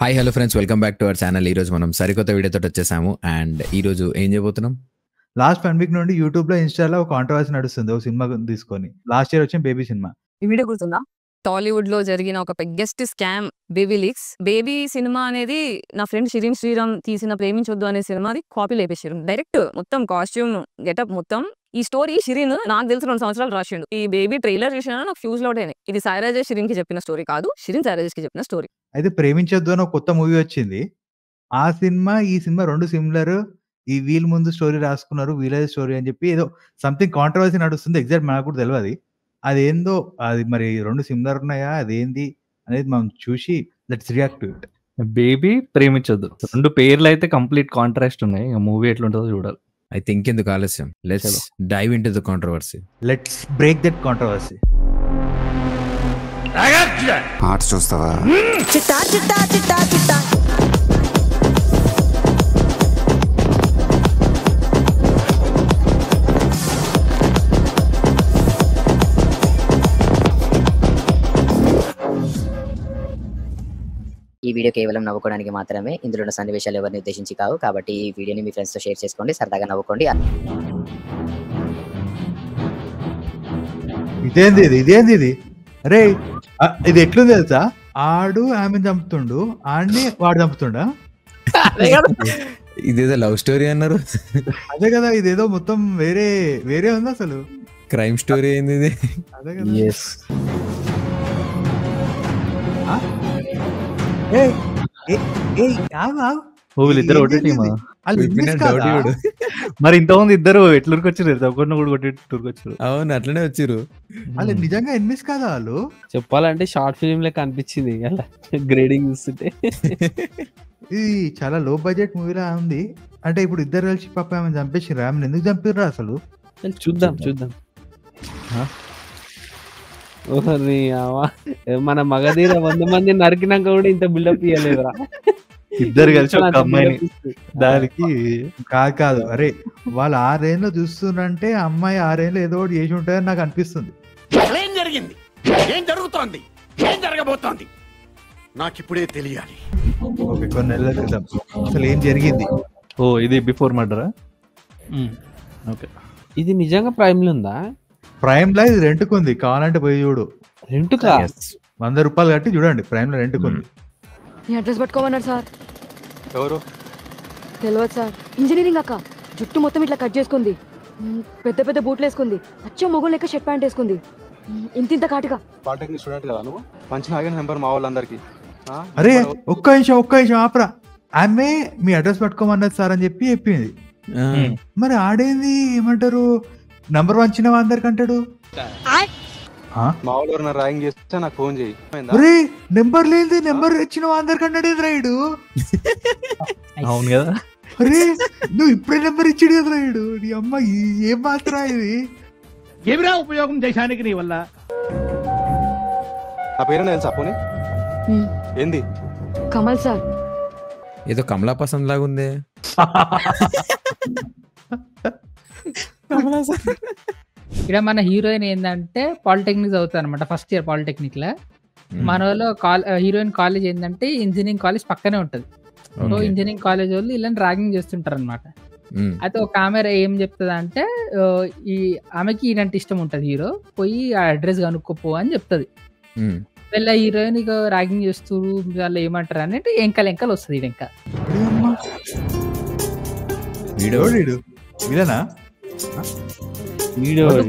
Hi hello friends, welcome back to our channel. ఈ రోజు మనం సరికొత్త వీడియోతో వచ్చేసాము. అండ్ ఈ రోజు ఏం చేయబోతున్నాం? లాస్ట్ 1 వీక్ నుండి యూట్యూబ్‌లో, ఇన్‌స్టాలో ఒక కాంట్రోవర్సీ నడుస్తుంది. ఒక సినిమా తీసుకొని. లాస్ట్ ఇయర్ వచ్చిన బేబీ సినిమా. ఈ వీడియో గుర్తుందా? టాలీవుడ్‌లో జరిగిన ఒక biggest scam baby leaks. Baby cinema అనేది నా ఫ్రెండ్ షిరీన్ శ్రీరామ్ తీసిన 'ప్రేమించొద్దు' అనే సినిమాది కాపీ లేపేసారు. డైరెక్ట్ మొత్తం కాస్ట్యూమ్, గెటప్ మొత్తం. ఈ స్టోరీ షిరీన్ నాకు తెలిసి 2 సంవత్సరాలు రాసిండు. ఈ బేబీ ట్రైలర్ చూసినా నాకు ఫ్యూజ్ అవుట్ అయినాయి. ఇది సాయి రాజేష్ షిరీన్‌కి చెప్పిన స్టోరీ కాదు. షిరీన్ సాయి రాజేష్‌కి చెప్పిన స్టోరీ. అయితే 'ప్రేమించొద్దు' అని ఒక కొత్త మూవీ వచ్చింది. ఆ సినిమా, ఈ సినిమా 2 సిమిలర్. వీళ్ళు ముందు స్టోరీ రాసుకున్నారు. వీళ్ళదే స్టోరీ అని చెప్పి ఏదో సంథింగ్ కాంట్రోవర్సీ నడుస్తుంది. ఎగ్జాక్ట్ నాకు కూడా తెలవది. అదేందో అది మరి 2 సిమిలర్ ఉన్నాయా? అదేంది అనేది మనం చూసి let's react to it. Baby, ప్రేమించొద్దు 2 పేర్లు అయితే కంప్లీట్ కాంట్రాస్ట్ ఉన్నాయి. మూవీ ఎట్లుంటుందో చూడాలి. అయితే ఇంకెందుకు ఆలస్యం, let's dive into the controversy. Let's break that controversy. Arts చూస్తావా? చిట్టా చిట్టా చిట్టా చిట్టా ఈ వీడియో కేవలం నవ్వుకోవడానికి మాత్రమే. ఇందులో ఉన్న సన్నివేశాలు ఎవరిని ఉద్దేశించి కావు. కాబట్టి ఈ వీడియోని మీ ఫ్రెండ్స్తో షేర్ చేసుకోండి, సరదాగా నవ్వుకోండి. ఇదేంది ఇది? అరే ఇది ఎట్లుంది తెలుసా? ఆడు ఆమె చంపుతుండు, ఆడిని వాడు చంపుతుండా? ఇదేదో లవ్ స్టోరీ అన్నారు. అదే కదా, ఇదేదో మొత్తం వేరే వేరే ఉంది అసలు. క్రైమ్ స్టోరీ ఏంది ఇది? అదే కదా. వీళ్ళిద్దరు ఒకటే టీమా? మరి ఇంతమంది ఇద్దరు ఎట్లూరికి వచ్చారు? ఒకరిని కూడా కొట్టేటూరికి వచ్చారు. అవును, అట్లనే వచ్చిర్రు. వాళ్ళు నిజంగా ఎనిమిస్ కదా వాళ్ళు. చెప్పాలంటే షార్ట్ ఫిల్మ్ లెక్క అనిపించింది గ్రేడింగ్ చూస్తుంటే. ఇది చాలా లో బడ్జెట్ మూవీలా ఉంది. అంటే ఇప్పుడు ఇద్దరు కలిసి పాప ఆమెను చంపేసిర్రు. ఆమెను ఎందుకు చంపిర్రు అసలు? చూద్దాం. మన మగధీర 100 మంది నరికినాక కూడా ఇంత బిల్డప్ ఇవ్వలేదురా. ఇద్దరు కలిసి ఒక అమ్మాయిని దానికి కాదు. అరే వాళ్ళు 6 ఏళ్ళు చూస్తుంటే అమ్మాయి 6 ఏళ్ళు ఏదో ఒకటి చేసి ఉంటాయని నాకు అనిపిస్తుంది. ఏం జరిగింది? ఏం జరుగుతోంది? ఏం జరగబోతోంది? నాకు ఇప్పుడే తెలియాలి. ఓకే, కొన్ని నెలల క్రితం అసలు ఏం జరిగింది? ఇది బిఫోర్ మర్డరా? ఓకే, ఇది నిజంగా ప్రైమ్ లో ఉందా? ప్రైమ్ లా ఇది రెంట్కు ఉంది. కావాలంటే పోయి చూడు. రెంట్కా? 100 రూపాయలు కట్టి చూడండి. ప్రైమ్ లో రెంట్కు ఉంది. నీ అడ్రస్ పట్టుకోమన్నారు సార్. ఎవరు? తెలియదు సార్. ఇంజనీరింగ్ అక్క, జుట్టు మొత్తం ఇట్లా కట్ చేసుకుంది, పెద్ద పెద్ద బూట్లు వేసుకుంది, అచ్చం మొగుడు లెక్క షర్ట్ ప్యాంట్ వేసుకుంది, ఇంత కాటుగా. పాలిటెక్నిక్ స్టూడెంట్ కదా నువ్వు? మంచి ఆగిన నెంబర్ మా వాళ్ళందరికీ. అరే ఒక్క నిమిషం ఆపరా. ఆమె మీ అడ్రస్ పట్టుకోమన్నది సార్ అని చెప్పింది. మరి ఆడేంది ఏమంటారు, నంబర్ 1 చిన్న అందరికి అంటాడు. మా వాళ్ళు ర్యాగింగ్ చేస్తే నాకు ఫోన్ చేయి. నెంబర్ లేని నెంబర్ ఇచ్చిన అందరికి అన్నాడు రైడు. అవును కదా. అరే నువ్వు ఇప్పుడే నెంబర్ ఇచ్చాడు కదా రైడు. నీ అమ్మ ఏం మాత్రం ఇది? ఏమిరా ఉపయోగం దేశానికి నీ వల్ల? నా పేరు తెలుసా పోనీ? ఏంది? కమల్ సార్. ఏదో కమలా పసంద్ లాగా ఉంది. ఇక్కడ మన హీరోయిన్ ఏంటంటే పాలిటెక్నిక్ చదువుతారు అనమాట. ఫస్ట్ ఇయర్ పాలిటెక్నిక్ లో. మన వాళ్ళు హీరోయిన్ కాలేజ్ ఏంటంటే ఇంజనీరింగ్ కాలేజ్ పక్కనే ఉంటది. సో ఇంజనీరింగ్ కాలేజ్ వాళ్ళు ఇలాంటి ర్యాగింగ్ చేస్తుంటారు అనమాట. అయితే ఒక ఆమె ఏం చెప్తుంది అంటే, ఈ ఆమెకి ఈయనంటే ఇష్టం ఉంటది. హీరో పోయి ఆ అడ్రస్ కనుక్కోపో అని చెప్తుంది. వీళ్ళ హీరోయిన్ ఇక ర్యాగింగ్ చేస్తూ వాళ్ళు ఏమంటారు అంటే ఎంకలు వస్తుంది. ఇంకా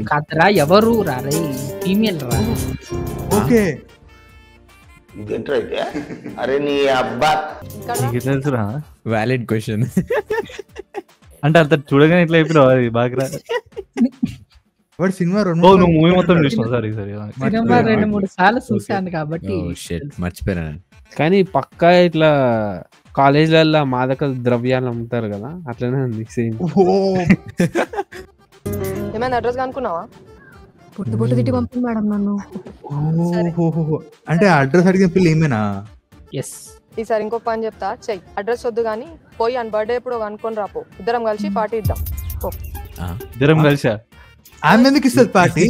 కథరా ఎవరు రారే, ఫీమేల్ రా. ఓకే, అరే నీ అబ్బా తెలుసురా? Valid question. అంటే అంత చూడగానే ఇట్లా అయిపోయినావు. అది బాగా వాడు సినిమా నువ్వు మూవీ మొత్తం చూసినావు? సరే సినిమా 2-3 సార్లు చూసాను కాబట్టి మర్చిపోయాను. కానీ పక్కా ఇట్లా కాలేజీలలో మాదక ద్రవ్యాలు అమ్ముతారు కదా, అట్లనే ఉంది సేమ్. ఏమైనా అడ్రస్ కనుక్కున్నావా? పొట్టు తిట్టి పంపింది మేడం నన్ను. అంటే అడ్రస్ అడిగిన పిల్ల ఏమేనా? ఈసారి ఇంకొక పని చెప్తా, చెయ్యి. అడ్రస్ వద్దు కానీ పోయి అని బర్త్డే ఎప్పుడు అనుకొని రాపో. ఇద్దరం కలిసి పార్టీ ఇద్దాం. ఇద్దరం కలిసా? ఆమె ఎందుకు ఇస్తుంది పార్టీ?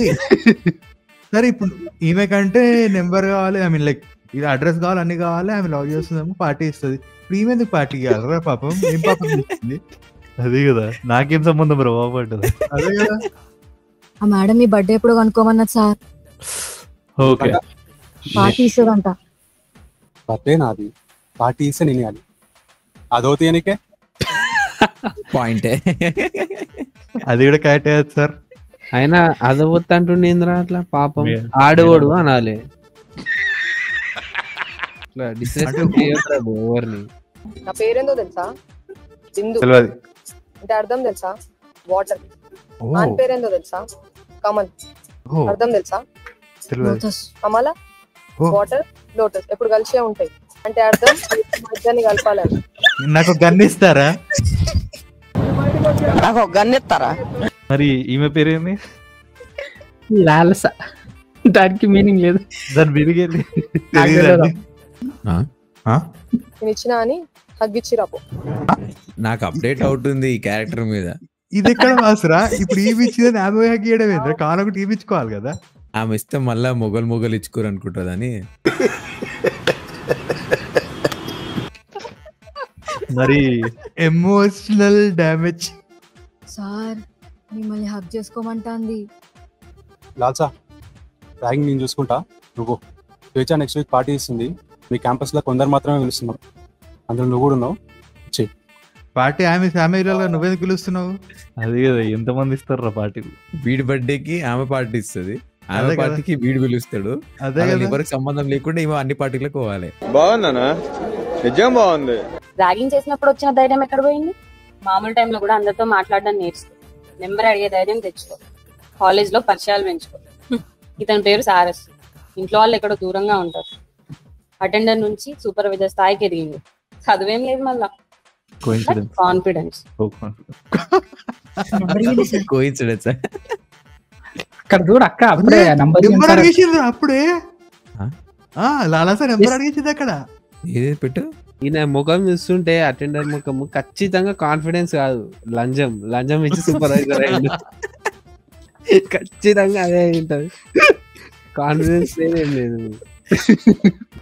సరే ఇప్పుడు ఈమె కంటే నెంబర్ కావాలి, ఐ మీన్ లైక్ ఇది అడ్రస్ కావాలి, అన్ని కావాలి, ఆమె లవ్ చేస్తుందేమో, పార్టీ ఇస్తుంది. ప్రీమియం ఎందుకు పార్టీ కావాలరా పాపం? ఏం పాపం ఇస్తుంది? అదే కదా, నాకేం సంబంధం బ్రో బాగుపడ్డది. అదే కదా. ఆ మేడం మీ బర్త్డే ఎప్పుడు కనుక్కోమన్నది సార్. ఓకే, పార్టీ ఇస్తుందంట. బర్త్డే నాది, పార్టీ ఇస్తే నేను అది అదవుతాయి నీకే పాయింటే. అది కూడా కరెక్ట్ సార్. అయినా అదవద్దు అంటుండేంద్రా అట్లా, పాపం ఆడవాడు అనాలి. ఎవరిని నా పేరేందో తెలుసా? సింధు. తెలియదు. అంటే అర్థం తెలుసా? వాటర్. ఆన్ పేరేందో తెలుసా? కమల్. అర్థం తెలుసా? లోటస్. అమల వాటర్ లోటస్ ఎప్పుడు కలిసే ఉంటాయి. అంటే అర్థం ఇద్దరిని కలపాలని. నాకు గన్ ఇస్తారా? నాకు ఒక గన్ ఇస్తారా? మరి ఈమె పేరేంది? లాలస. దానికి మీనింగ్ లేదు. దాని మీనింగ్ నేను ఇచ్చిన అని హగ్గిచ్చి రాపో. నాకు అప్డేట్ అవుతుంది ఈ క్యారెక్టర్ మీద. ఇది ఎక్కడ మాసరా? ఇప్పుడు ఈ ఇచ్చిందని ఆమె హగ్గేయడం ఏంద్రా? కాలం టీవీ ఇచ్చుకోవాలి కదా. ఆమె ఇస్తే మళ్ళా మొగలు ఇచ్చుకోరు అనుకుంటుందని. మరి ఎమోషనల్ డ్యామేజ్. సార్ మిమ్మల్ని హగ్ చేసుకోమంటాంది. లాల్సా ర్యాగింగ్ నేను చూసుకుంటా, నువ్వు స్వేచ్ఛ నెక్స్ట్ వీక్ పార్టీ ఇస్తుంది. మీ క్యాంపస్ లో కొందరు మాత్రమే పిలుస్తున్నావు, అందులో నువ్వు కూడా ఉన్నావు. చెయ్యి పార్టీ. ఆమె నువ్వెందుకు పిలుస్తున్నావు? అదే కదా, ఎంతమంది ఇస్తారా పార్టీ? వీడి బర్త్డేకి ఆమె పార్టీ ఇస్తుంది, ఆమె పార్టీకి వీడు పిలుస్తాడు. అదే ఎవరికి సంబంధం లేకుండా ఏమో అన్ని పార్టీలకు పోవాలి. బాగుందనా? నిజం బాగుంది. ర్యాగింగ్ చేసినప్పుడు వచ్చిన ధైర్యం ఎక్కడ పోయింది? మామూలు టైంలో కూడా అందరితో మాట్లాడడం నేర్చుకో, నెంబర్ అడిగే ధైర్యం తెచ్చుకో, కాలేజ్ లో పరిచయాలు పెంచుకో. ఇతని పేరు సారస్, ఇంట్లో వాళ్ళు ఎక్కడో దూరంగా ఉంటారు. అటెండర్ నుంచి సూపర్వైజర్ స్థాయికి ఎదిగింది. చదువేం లేదు మళ్ళా, కాన్ఫిడెన్స్. కోయిన్సిడెన్స్. అక్కడ చూడు అక్క, అప్పుడే నెంబర్ అడిగేసింది. అప్పుడే లాలాసా నెంబర్ అడిగేసింది అక్కడ. పెట్టు. ఈయన ముఖం చూస్తుంటే అటెండర్ ముఖం ఖచ్చితంగా కాన్ఫిడెన్స్ కాదు, లంజం ఇచ్చి సూపర్వైజర్ అయ్యింది. ఖచ్చితంగా అదే ఉంటది, కాన్ఫిడెన్స్ ఏం లేదు.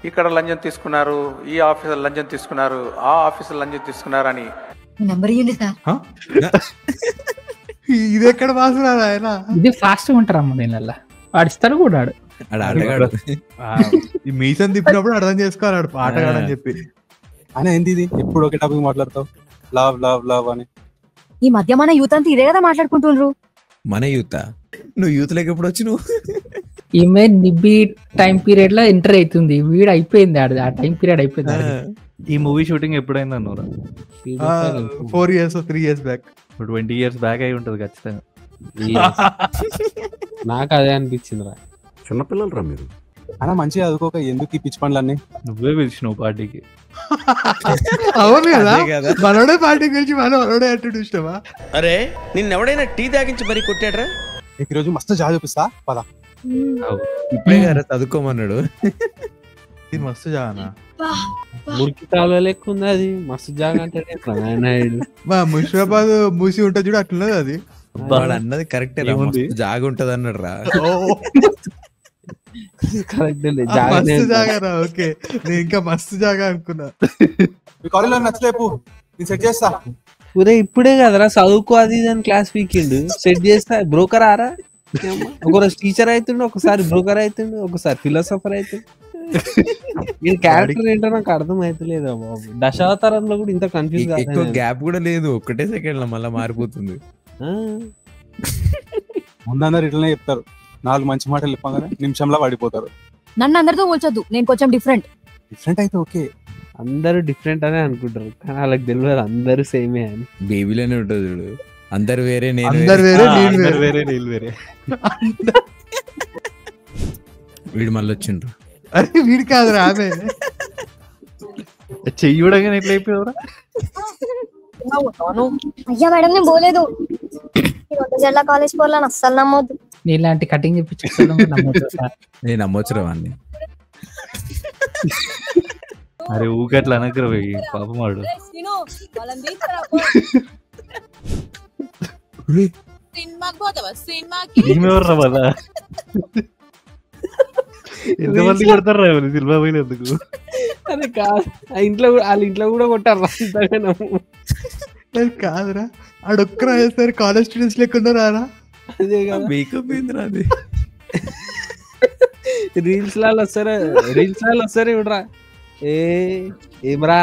ఇక్కడ లంచం తీసుకున్నారు, ఈ ఆఫీసర్ లంచం తీసుకున్నారు, ఆ ఆఫీసర్ లంచం తీసుకున్నారు అని. నెంబర్ ఇవ్వండి సార్. ఇది ఎక్కడ మాసురాడు ఆయన? ఇది ఫాస్ట్ గా ఉంటారమ్మ దీనివల్ల. వాడు ఇస్తాడు కూడా. ఈ మీసం తిప్పినప్పుడు అర్థం చేసుకోవాలి ఆటగాడని చెప్పి. ఆయన ఏంది ఇది ఎప్పుడు ఒకే టాపిక్ మాట్లాడతావు, లవ్ లవ్ లవ్ అని? ఈ మధ్య మన యూత్ అంతా ఇదే కదా మాట్లాడుకుంటుండ్రు. మన యూత్? నువ్వు యూత్ లేక ఎప్పుడు వచ్చి నువ్వు? ఈమె నిబ్బి టైం పీరియడ్ లో ఎంటర్ అవుతుంది, వీడు అయిపోయింది, ఆ టైం పీరియడ్ అయిపోయింది. ఈ మూవీ షూటింగ్ ఎప్పుడైంది అన్నారా? 4 years 3 years back. 20 years back అయి ఉంటది ఖచ్చితంగా. నాకు అదే అనిపించింది రా. చిన్నపిల్లలు రా మీరు. అలా మంచిగా చదువుకోక ఎందుకు ఈ పిచ్చి పనులన్నీ? నువ్వే పిలిచినావు పార్టీకి. అవును కదా, మనోడే పార్టీ గురించి మనోడే అటు ఇష్టమా? అరే నిన్నెవడైనా టీ తాగించి మరీ కొట్టాడ్రా? ఈ రోజు మస్తు జాగ చూపిస్తా పద. ఇప్పుడే కదా చదువుకోమన్నాడు. ఇది మస్తు జాగనా? మురికి కాలువ లెక్క ఉంది అది, మస్తు జాగ అంటే ముషిరాబాద్ మూసి ఉంటుంది చూడు, అట్లున్నది అది. వాడు అన్నది కరెక్టే, జాగ ఉంటది అన్నాడు రా. మస్తు జాగారా? ఓకే, నేను ఇంకా మస్తు జాగా అనుకున్నా. మీ కాలేజీలో నచ్చలేపు నేను సెట్ చేస్తా. ఇప్పుడే కదరా చదువుకో అది అని క్లాస్ వీకెండ్ సెట్ చేస్తా. బ్రోకర్ ఆరా, ఒకరోజు టీచర్ అవుతుండు, ఒకసారి బ్రోకర్ అవుతుండు, ఒకసారి ఫిలాసఫర్ అవుతుండు. ఈ క్యారెక్టర్ ఏంటో నాకు అర్థం అవుతలేదు బాబు. దశావతారంలో కూడా ఇంత కన్ఫ్యూజ్ కాదు. ఎక్కువ గ్యాప్ కూడా లేదు, ఒకటే సెకండ్ లో మళ్ళీ మారిపోతుంది. ముందందరూ ఇట్లనే చెప్తారు, 4 మంచి మాటలు చెప్పగానే నిమిషంలో పడిపోతారు. నన్ను అందరితో పోల్చొద్దు, నేను కొంచెం డిఫరెంట్ అయితే ఓకే. అందరూ డిఫరెంట్ అనే అనుకుంటారు, కానీ వాళ్ళకి తెలియదు అందరూ సేమే అని. బేబీలోనే ఉంటుంది చూడు, అందరు వేరే, అందరు వేరే, నీళ్ళు వేరే, నీళ్ళు వేరే. వీడు మళ్ళీ వచ్చిండ్రు. అరే వీడు కాదురా ఆమె. చెయ్యి కూడా ఎట్లా అయిపోయావురా? అయ్యా మేడం నేను పోలేదు, జిల్లా కాలేజ్ పోవాలని అస్సలు నమ్మొద్దు. నీలాంటి కటింగ్ చెప్పించుకోవడం నేను నమ్మొచ్చురా వాడిని. అరే ఊకట్లా అనకరా పాపం వాడు. ఎంతమంది కొడతారు సినిమా పోయిన ఎందుకు? అది కాదు, వాళ్ళ ఇంట్లో కూడా కొట్టారు కాదురా ఆడొక్కరా వేస్తారు కాలేజ్ స్టూడెంట్స్ లేకుండా రారా. అదే కదా మేకప్ ఏందిరా అది? రీల్స్ లాలు వస్తారు ఇవిడరా ఏమరా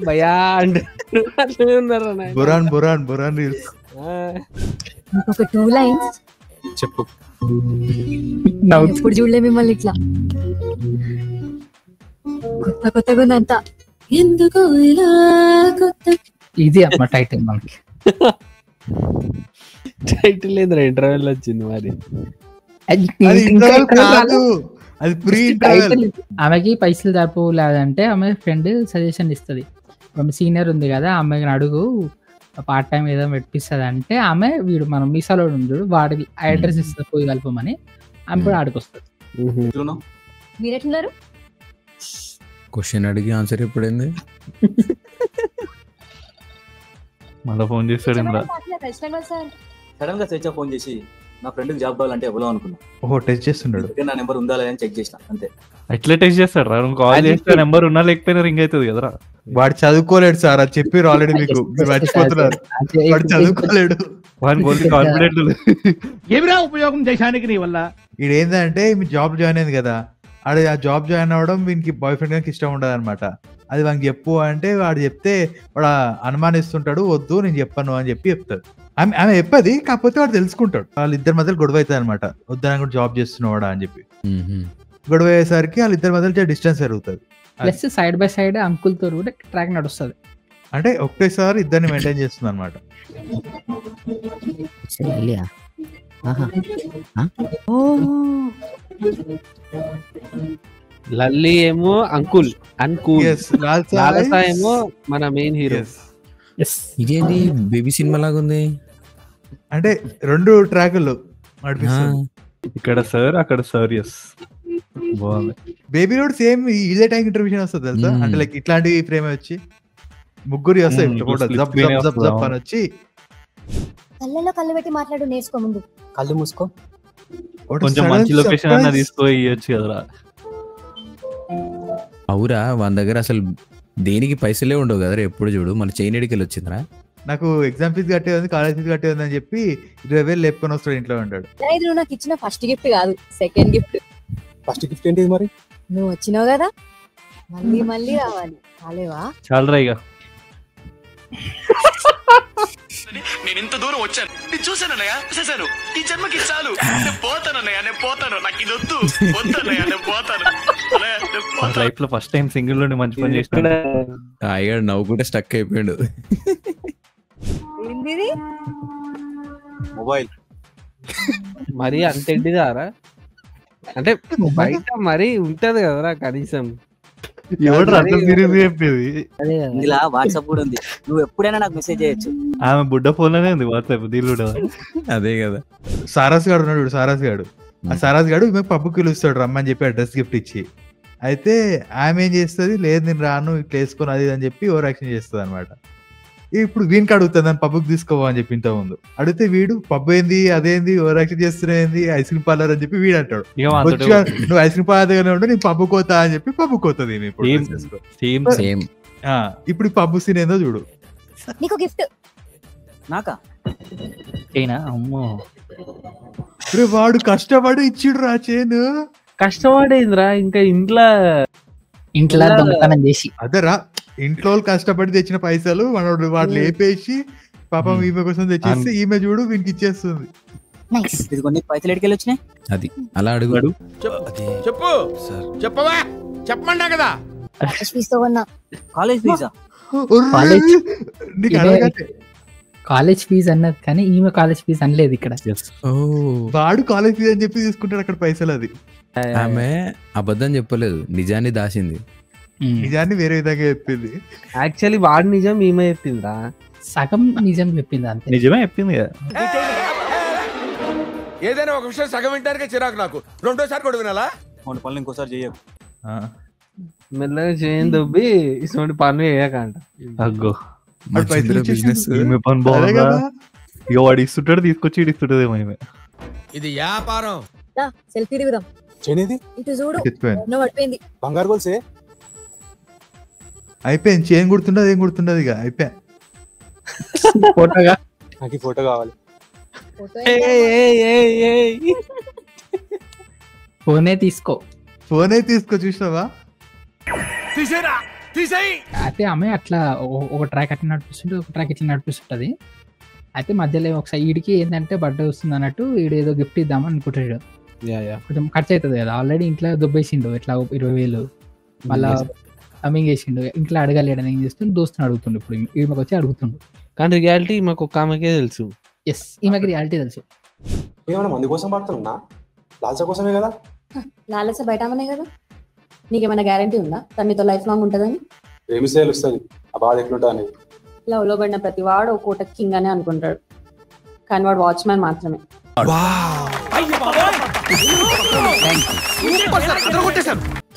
భయా అంటే అట్లనే ఉన్నారా బురాన్ రీల్స్. ఇంకొక 2 lines చెప్పు. ఎప్పుడు చూడలే మిమ్మల్ని ఇట్లా కొత్తగా ఉందంతా. ఎందుకు ఇలా కొత్త ఇది అమ్మ టైటిల్ మనకి. టైటిల్ లేదురా, ఇంటర్వెల్ వచ్చింది మరి. అది ప్రీ ఇంటర్వెల్. ఆమెకి పైసలు తప్పు లేదంటే ఆమె ఫ్రెండ్ సజెషన్ ఇస్తుంది. ఆమె సీనియర్ ఉంది కదా, ఆమెకి అడుగు పార్ట్ టైం ఏదో పెట్టిస్తుంది అంటే ఆమె వీడు మనం మీసాలో చూడు వాడికి అడ్రస్ ఇస్తుంది పోయి కలపమని. ఆమె కూడా ఆడికి వస్తుంది. మీరు ఎట్లున్నారు? క్వశ్చన్ అడిగి ఆన్సర్ ఎప్పుడైంది? మళ్ళీ ఫోన్ చేస్తాడు ఇంద్ర. సడన్ గా స్వేచ్ఛ ఫోన్ చేసి నా ఫ్రెండ్ జాబ్ కావాలంటే ఎవరో అనుకున్నా. ఓహో టెస్ట్ చేస్తున్నాడు. నా నెంబర్ ఉందా లేదని చెక్ చేసిన అంతే. ఎట్లా టెస్ట్ చేస్తాడు రా? కాల్ చేస్తే నెంబర్ ఉన్నా లేకపోయినా రింగ్ అవుతుంది కదరా. వాడు చదువుకోలేడు సార్, అది చెప్పారు ఆల్రెడీ మీకు, మీరు మర్చిపోతున్నారు. వాడు చదువుకోలేడు. కాన్ఫిడెంట్ ఏమిరా ఉపయోగం దేశానికి నీ వల్ల? ఇది ఏంటంటే మీ జాబ్ జాయిన్ అయింది కదా, ఆడ ఆ జాబ్ జాయిన్ అవ్వడం వీనికి బాయ్ ఫ్రెండ్ గారికి ఇష్టం ఉండదు అనమాట. అది వానికి చెప్పు అంటే వాడు చెప్తే వాడు అనుమానిస్తుంటాడు, వద్దు నేను చెప్పను అని చెప్పి చెప్తాడు. ఆమె చెప్పది, కాకపోతే వాడు తెలుసుకుంటాడు. వాళ్ళిద్దరి మధ్యలో గొడవ అవుతుంది అనమాట, వద్దని కూడా జాబ్ చేస్తున్నావాడా అని చెప్పి. గొడవ అయ్యేసరికి వాళ్ళిద్దరి మధ్యలో డిస్టెన్స్ పెరుగుతుంది. Plus side by side uncle తో కూడా ట్రాక్ నడుస్తుంది. అంటే ఒకేసారి ఇద్దరిని మెయింటైన్ చేస్తుంది అనమాట. లల్లి ఏమో అంకుల్ లాలసా ఏమో మన మెయిన్ హీరో. ఇదేంటి బేబీ సినిమా లాగా ఉంది. అంటే 2 ట్రాకులు నడిపిస్తుంది. ఇక్కడ సార్ అక్కడ సార్. ఎస్ బాగుంది. బేబీ రోడ్ సేమ్ ఇదే టైం ఇంటర్వ్యూషన్ వస్తుంది తెలుసా. అంటే లైక్ ఇట్లాంటి ఫ్రేమ్ వచ్చి ముగ్గురు వస్తాయి అని వచ్చి కళ్ళలో కళ్ళు పెట్టి మాట్లాడు నేర్చుకో. ముందు కళ్ళు మూసుకో, కొంచెం మంచి లొకేషన్ అన్న తీసుకోవచ్చు కదరా. అవురా వాని దగ్గర అసలు దేనికి పైసలే ఉండవు కదరా. ఎప్పుడు చూడు మన చైన్ ఎడికెళ్ళి వచ్చిందిరా. నాకు ఎగ్జామ్ ఫీజు కట్టే ఉంది, కాలేజ్ ఫీజు కట్టే ఉంది అని చెప్పి 20,000 లేపుకొని వస్తాడు, ఇంట్లో ఉంటాడు. నువ్వు నాకు ఇచ్చిన ఫస్ట్ గిఫ్ట్ కాదు, సెకండ్ గిఫ్ట్. ఫస్ట్ గిఫ్ట్ ఏంటి మరి? నువ్వు వచ్చినావు కదా, మళ్ళీ రావాలి. రాలేవా? చాలరా ఇక. నేను ఇంత దూరం వచ్చాను, నేను చూసానన్నయ్య, చూసాను. ఈ జన్మకి చాలు, నేను పోతానన్నయ్య, నేను పోతాను. నాకు ఇది వద్దు, వద్దన్నయ్య, నేను పోతాను. లైఫ్ లో ఫస్ట్ టైం సింగిల్ లోనే మంచి పని చేస్తాడు. అయ్యాడు నవ్వుకుంటే స్టక్ అయిపోయాడు. మొబైల్ మరి అంతేంటిదారా? అంటే బయట మరి ఉంటది కదరా కనీసం. ఇలా వాట్సాప్ కూడా ఉంది, నువ్వు ఎప్పుడైనా నాకు మెసేజ్ చేయొచ్చు. ఆమె బుడ్డ ఫోన్ లోనే ఉంది వాట్సాప్. దీనిలో అదే కదా. సారస్ గాడు ఉన్నాడు, సారస్ గాడు. ఆ సారస్ గాడు మేము పబ్బుకి పిలుస్తాడు రమ్మని చెప్పి అడ్రస్ గిఫ్ట్ ఇచ్చి. అయితే ఆమె ఏం చేస్తుంది, లేదు నేను రాను ఇట్లా వేసుకొని అది అని చెప్పి ఓవర్ యాక్షన్ చేస్తుంది అనమాట. ఇప్పుడు వీనికి అడుగుతుంది నన్ను పబ్బుకి తీసుకోవా అని చెప్పి ఇంత ముందు అడిగితే వీడు పబ్బు ఏంది అదేంది ఓవర్ యాక్షన్ చేస్తున్నది ఐస్ క్రీమ్ పార్లర్ అని చెప్పి వీడు అంటాడు. నువ్వు ఐస్ క్రీమ్ పార్లర్ దగ్గర ఉంటే నేను పబ్బు కోతా అని చెప్పి పబ్బు కోతుంది. ఇప్పుడు పబ్బు సీన్ ఏందో చూడు. నీకు గిఫ్ట్ నాకా? అమ్మో వాడు కష్టపడి ఇచ్చిడు రా చేను. కష్టపడేంద్రా ఇంకా ఇంట్లో దొంగతనం చేసి. అదేరా ఇంట్లో కష్టపడి తెచ్చిన పైసలు మనోడు వాడు లేపేసి పాపం ఈమె కోసం తెచ్చేస్తే ఈమె చూడు వీనికి ఇచ్చేస్తుంది. పైసలు ఎడికెళ్ళి వచ్చినాయి. అది అలా అడుగు. చెప్పు చెప్పవా, చెప్పమంటా కదా. కాలేజ్ ఫీజా? కాలేజ్ ఫీజు అన్నది కానీ ఈమె కాలేజ్ ఫీజు అనలేదు ఇక్కడ. వాడు కాలేజ్ ఫీజు అని చెప్పి తీసుకుంటాడు అక్కడ పైసలు. అది ఆమె అబద్ధం చెప్పలేదు, నిజాన్ని దాచింది. నిజాన్ని వేరే విధంగా చెప్పింది. యాక్చువల్లీ వాడు నిజం ఈమె చెప్పిందా? సగం నిజం చెప్పింది అంతే. నిజమే చెప్పింది కదా. ఏదైనా ఒక విషయం సగం వింటానికే చిరాకు నాకు. రెండోసారి కూడా వినాలా? అవును, పనులు ఇంకోసారి చేయకు. మెల్లగా చేయని దొబ్బి ఇటువంటి పనులు చేయకంట. అగ్గో బిజినెస్ పని బాగుందా? ఇక వాడు ఇస్తుంటాడు తీసుకొచ్చి ఇస్తుంటదేమో. ఇది వ్యాపారం. సెల్ఫీ దిగుదాం. చేయనేది ఇటు చూడు ఎత్తిపోయాను. నువ్వు పడిపోయింది. బంగారు గొలుసే అయిపోయింది. చేయం గుర్తుండదు, ఏం గుర్తుండదు, ఇక అయిపోయా. ఫోటోగా నాకు ఈ ఫోటో కావాలి. ఫోనే తీసుకో. ఫోనే తీసుకో, చూసినావా? అయితే ఆమె అట్లా ఒక ట్రాక్ అట్లా నడిపిస్తుంటే ఒక ట్రాక్ ఇట్లా నడిపిస్తుంటది. అయితే మధ్యలో ఒకసారి వీడికి ఏంటంటే బర్త్డే వస్తుంది అన్నట్టు వీడు ఏదో గిఫ్ట్ ఇద్దామని అనుకుంటాడు. కొంచెం ఖర్చు అవుతుంది కదా, ఆల్రెడీ ఇంట్లో దుబ్బేసిండు ఇట్లా 20,000. మళ్ళా కమింగ్ చేసిండు, ఇంట్లో అడగలేడని ఏం చేస్తుండు, దోస్తుని అడుగుతుండు. ఇప్పుడు ఈమెకు వచ్చి అడుగుతుండు. కానీ రియాలిటీ మాకు ఒక ఆమెకే తెలుసు. ఎస్, ఈమెకి రియాలిటీ తెలుసు. ఏమన్నా మంది కోసం పడుతున్నా? లాల్చా కోసమే కదా. లాలస బయట అమ్మనే కదా. నీకేమైనా గ్యారంటీ ఉందా తను నీతో లైఫ్ లాంగ్ ఉంటుందని? ప్రేమిస్తే తెలుస్తుంది ఆ బాధ ఎట్లుంటా అనేది. లవ్ లో పడిన ప్రతి వాడు ఒక కోట కింగ్ అని అనుకుంటాడు, కానీ వాడు వాచ్మ్యాన్ మాత్రమే.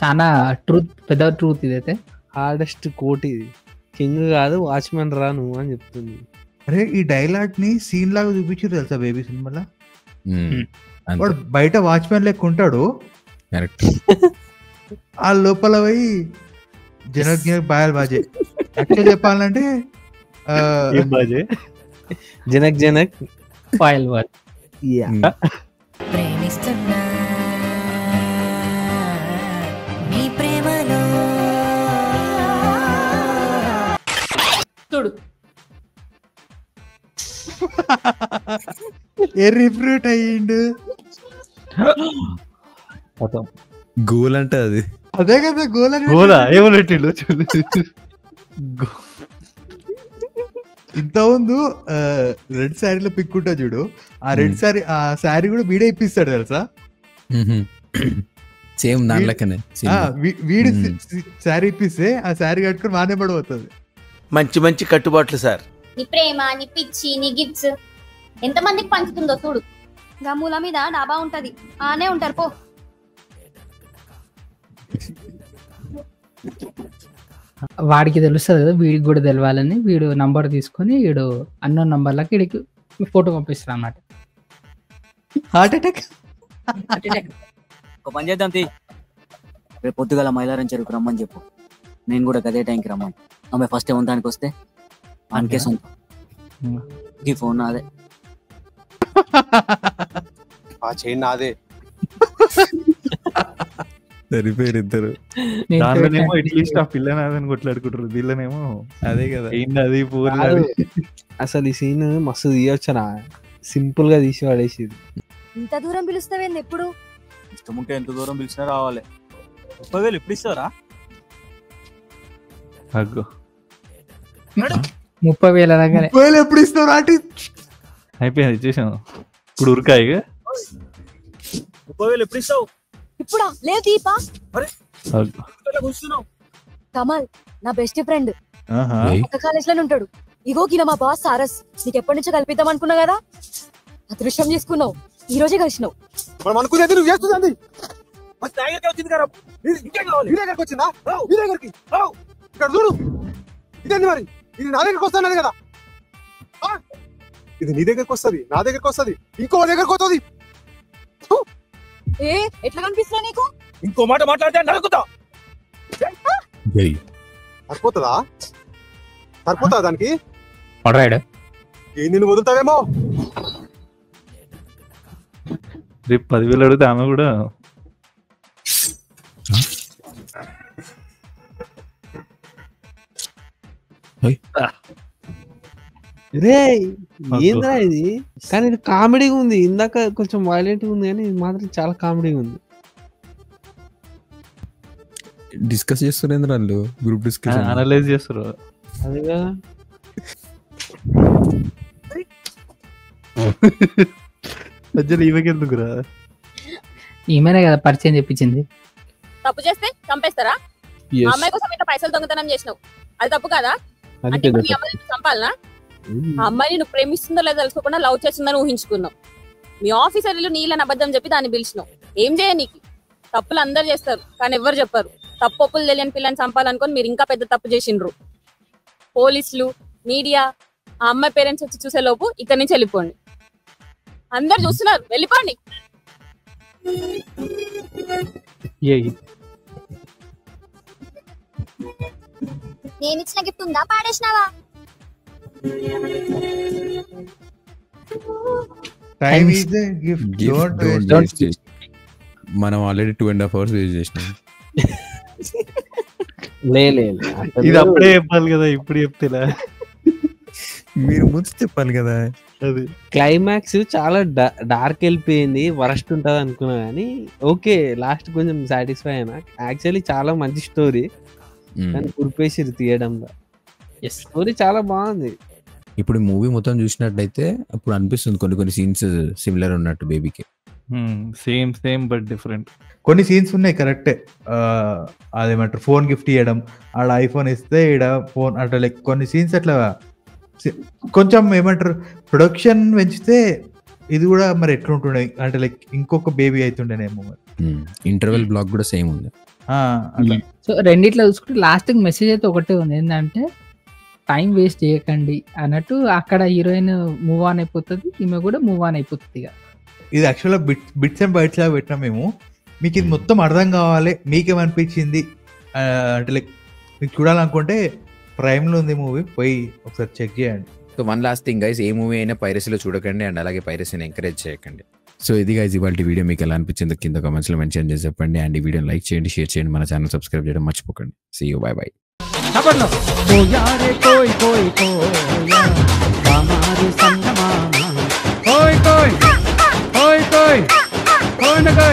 చాలా ట్రూత్, పెద్ద ట్రూత్ ఇదైతే. హార్డెస్ట్ కోట్ ఇది. కింగ్ కాదు వాచ్మెన్ రా నువ్వు అని చెప్తుంది. అరే ఈ డైలాగ్ ని సీన్ లాగా చూపించారు తెలుసా బేబీ సినిమాలో. వాడు బయట వాచ్మెన్ లెక్క ఉంటాడు, ఆ లోపల పోయి జనక్ బాయల్ బాజే. యాక్చువల్ చెప్పాలంటే జనక్ జనక్ ఫైల్ వాల్. ప్రేమిస్తున్నా నీ ప్రేమలో చూడు రిఫ్రూట్ అయ్యిండు. గోల్ అంటే అది అదే కదా గోల్. గోలా ఏమన్నట్టు ఇంత ముందు రెడ్ శారీలో పిక్ ఉంటా చూడు, ఆ రెడ్ శారీ, ఆ శారీ కూడా వీడే ఇప్పిస్తాడు తెలుసా. సేమ్ దాంట్లోనే వీడి శారీ ఇప్పిస్తే ఆ శారీ కట్టుకుని వానే పడిపోతుంది. మంచి మంచి కట్టుబాట్లు సార్. నీ ప్రేమ, నీ పిచ్చి, నీ గిఫ్ట్స్ ఎంతమందికి పంచుతుందో చూడు. గమ్ముల మీద డాబా ఉంటది, ఆనే ఉంటారు పో. వాడికి తెలుస్తుంది కదా, వీడికి కూడా తెలవాలని వీడు నంబర్ తీసుకొని వీడు అన్నోన్ నంబర్లకి వీడికి ఫోటో పంపిస్తాడు అన్నమాట. Heart attack. ఒక పని చేద్దాం తీ, రేపు పొద్దుగల మైలారం చెరుకు రమ్మని చెప్పు, నేను కూడా గదే టైంకి రమ్మని. ఆమె ఫస్ట్ ఏమంతానికి వస్తే ఆనకే సొంతం ఈ ఫోన్ నాదే, ఆ చైన్ నాదే. సరిపోయారు ఇద్దరు. దానిలోనేమో అట్లీస్ట్ ఆ పిల్లనాదని కొట్లాడుకుంటారు, వీళ్ళనేమో అదే కదా అది అసలు ఈ సీన్ మస్తు తీయొచ్చనా, సింపుల్ గా తీసి పడేసేది. ఇంత దూరం పిలుస్తావేంది ఎప్పుడు? ఇష్టం ఉంటే ఎంత దూరం పిలిచినా రావాలి. 30,000 ఎప్పుడు ఇస్తారా? 30,000 అనగానే ఎప్పుడు ఇస్తావు అంటే అయిపోయింది, ఇచ్చేసాను. ఇప్పుడు ఉరకాయి 30,000 ఎప్పుడు ఇస్తావు? ఇప్పుడా? లేదు దీపా. కమల్ నా బెస్ట్ ఫ్రెండ్ ఒక కాలేజ్ లోనే ఉంటాడు. ఇగో గిన మా బాస్ సారస్, నీకు ఎప్పటి నుంచో కల్పిద్దాం అనుకున్నా కదా, అదృష్టం చేసుకున్నావు, ఈ రోజే కలిసినావు. మనం అనుకునేది నువ్వు చేస్తుంది. వచ్చింది కదా, నీ దగ్గరికి వచ్చిందా? నీ దగ్గరికి ఇక్కడ చూడు, ఇదేంటి మరి? ఇది నా దగ్గరికి వస్తానది కదా, ఇది నీ దగ్గరికి వస్తుంది, నా దగ్గరికి వస్తుంది, ఇంకో దగ్గరికి వస్తుంది. ఏ ఎట్లా కనిపిస్తున్నా నీకు? ఇంకో మాట మాట్లాడితే నరుకుతా. సరిపోతుందా? సరిపోతుందా దానికి? ఏంది నిన్ను వదులుతావేమో. రేపు 10,000 అడిగితే ఆమె కూడా రే ఏంద్రా ఇది, కానీ ఇది కామెడీగా ఉంది. ఇందాక కొంచెం వైలెంట్ ఉంది కానీ ఇది మాత్రం చాలా కామెడీగా ఉంది. డిస్కస్ చేస్తారు వాళ్ళు, గ్రూప్ డిస్కషన్ అనలైజ్ చేస్తారు. అదిగా మధ్యలో ఈమెకి ఎందుకురా? ఈమెనే కదా పరిచయం చెప్పించింది. తప్పు చేస్తే చంపేస్తారా? ఆ అమ్మాయి కోసం ఇంత పైసలు దొంగతనం చేసినావు, అది తప్పు కదా? అంటే మీ అమ్మాయిని చంపాలనా? ఆ అమ్మాయిని నువ్వు ప్రేమిస్తుందో లేదో తెలుసుకోకుండా లవ్ చేస్తుందని ఊహించుకున్నావు. మీ ఆఫీసర్లు నీళ్ళని అబద్ధం చెప్పి దాన్ని పిలిచినావు. ఏం చేయ నీకు? తప్పులు అందరు చేస్తారు కానీ ఎవరు చెప్పారు. తప్పులు తెలియని పిల్లని చంపాలనుకొని మీరు ఇంకా పెద్ద తప్పు చేసిండ్రు. పోలీసులు, మీడియా, ఆ అమ్మాయి పేరెంట్స్ వచ్చి చూసే లోపు ఇక్కడి నుంచి వెళ్ళిపోండి. అందరు చూస్తున్నారు, వెళ్ళిపోండి. నేను ఇచ్చిన గిఫ్ట్ ఉందా పాడేసినావా? Time is a gift, don't waste it. మనం ఆల్రెడీ 2.5 hours వేస్ట్ చేసినాం. ఇది అప్పుడే చెప్పాలి కదా, ఇప్పుడు చెప్తేలా? మీరు ముందు చెప్పాలి కదా. అది క్లైమాక్స్ చాలా డార్క్ వెళ్ళిపోయింది, వరస్ట్ ఉంటది అనుకున్నా కానీ ఓకే, లాస్ట్ కొంచెం సాటిస్ఫై అయినా. యాక్చువల్లీ చాలా మంచి స్టోరీ, కానీ కురిపేసి తీయడంలో. స్టోరీ చాలా బాగుంది. ఇప్పుడు మూవీ మొత్తం చూసినట్టయితే అప్పుడు అనిపిస్తుంది కొన్ని సీన్స్ సిమిలర్ ఉన్నట్టు బేబీకి. Same but different. కొన్ని సీన్స్ ఉన్నాయి కరెక్టే. అదేమంటారు, ఫోన్ గిఫ్ట్ ఇవ్వడం, ఆడ ఐఫోన్ ఇస్తే ఈడ ఫోన్ అట్లా, లైక్ కొన్ని సీన్స్ అట్లా కొంచెం ఏమంటారు ప్రొడక్షన్ పెంచితే ఇది కూడా మరి ఎట్లుంటుండే అంటే లైక్ ఇంకొక బేబీ అవుతుండేనేమో. ఇంటర్వెల్ బ్లాక్ కూడా సేమ్ ఉంది. సో రెండిట్లో చూసుకుంటే లాస్ట్ మెసేజ్ అయితే ఒకటే ఉంది, ఏంటంటే టైం వేస్ట్ చేయకండి అన్నట్టు. అక్కడ హీరోయిన్ మూవ్ ఆన్ అయిపోతుంది, ఈమె కూడా మూవ్ ఆన్ అయిపోతుంది. ఇక ఇది యాక్చువల్గా బిట్స్ అండ్ బైట్స్ లాగా పెట్టినా మేము. మీకు ఇది మొత్తం అర్థం కావాలి, మీకేమనిపించింది అంటే లైక్ మీకు చూడాలనుకుంటే ప్రైమ్లో ఉంది మూవీ, పోయి ఒకసారి చెక్ చేయండి. So one last thing guys, ఏ మూవీ అయినా పైరసీలో చూడకండి అండ్ అలాగే పైరసీని ఎంకరేజ్ చేయకండి. సో ఇది గైస్ ఇవాళ వీడియో మీకు ఎలా అనిపించిందో కింద కామెంట్స్లో మెన్షన్ చేసి చెప్పండి. అండ్ ఈ వీడియోని లైక్ చేయండి, షేర్ చేయండి, మన ఛానల్ సబ్స్క్రైబ్ చేయడం మర్చిపోకండి. See you, bye bye. कोई